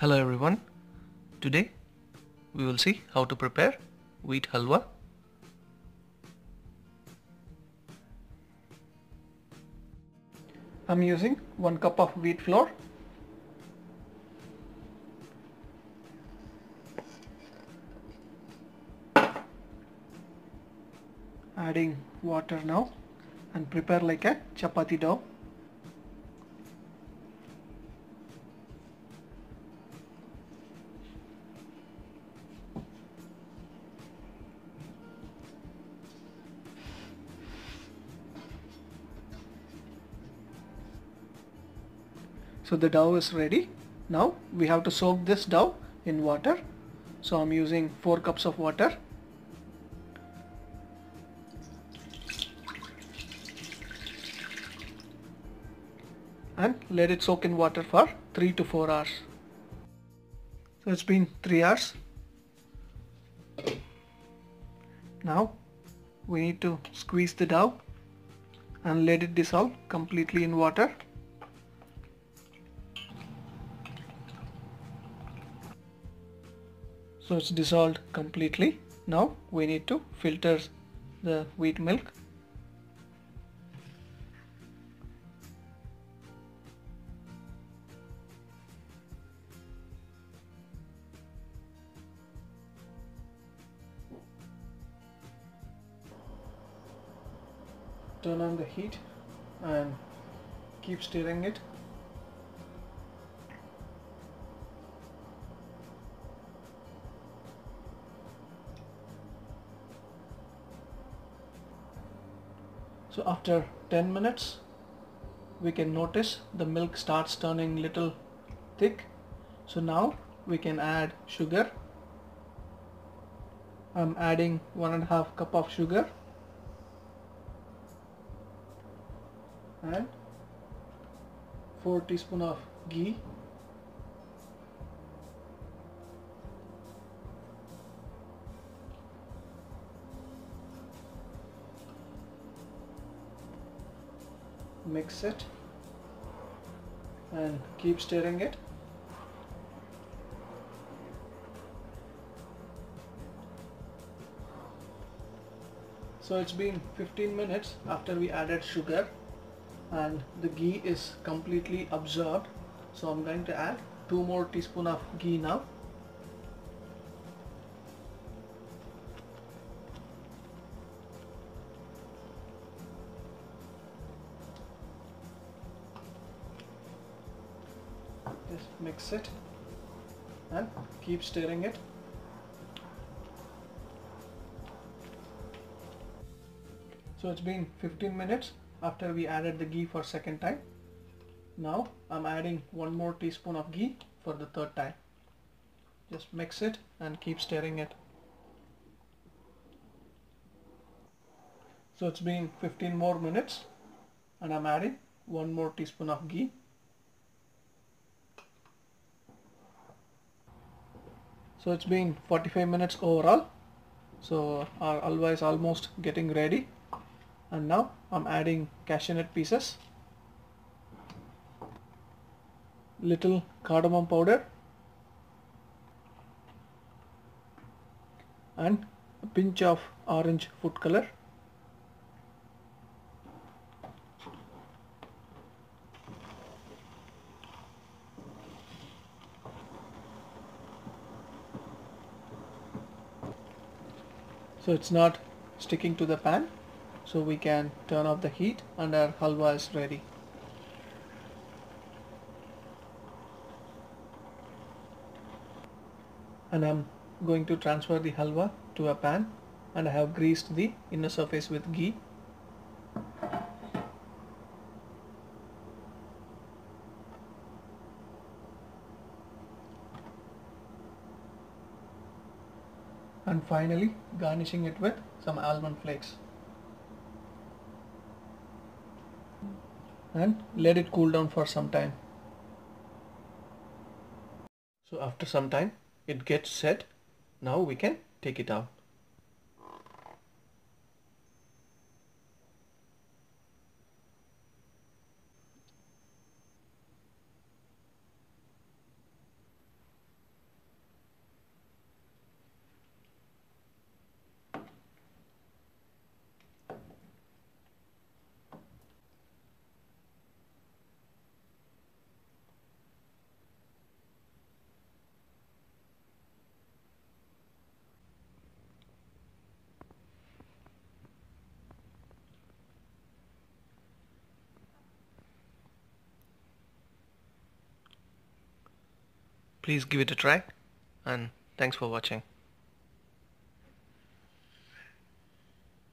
Hello everyone. Today we will see how to prepare wheat halwa. I'm using 1 cup of wheat flour, adding water now and prepare like a chapati dough. So the dough is ready. Now we have to soak this dough in water. So I'm using 4 cups of water. And let it soak in water for 3 to 4 hours. So it's been 3 hours. Now we need to squeeze the dough and let it dissolve completely in water. So it's dissolved completely. Now we need to filter the wheat milk. Turn on the heat and keep stirring it. So after 10 minutes we can notice the milk starts turning little thick. So now we can add sugar. I'm adding 1.5 cup of sugar and 4 teaspoons of ghee. Mix it and keep stirring it. So it's been 15 minutes after we added sugar and the ghee is completely absorbed. So I'm going to add 2 more teaspoons of ghee now. Just mix it and keep stirring it. So it's been 15 minutes after we added the ghee for second time. Now I'm adding 1 more teaspoon of ghee for the third time. Just mix it and keep stirring it. So it's been 15 more minutes and I'm adding 1 more teaspoon of ghee. So it's been 45 minutes overall. So our halwa is almost getting ready. And now I'm adding cashew nut pieces, little cardamom powder and a pinch of orange food color. So it's not sticking to the pan. So we can turn off the heat and our halwa is ready. And I'm going to transfer the halwa to a pan and I have greased the inner surface with ghee. And finally garnishing it with some almond flakes. And let it cool down for some time. So after some time it gets set. Now we can take it out. Please give it a try, and thanks for watching.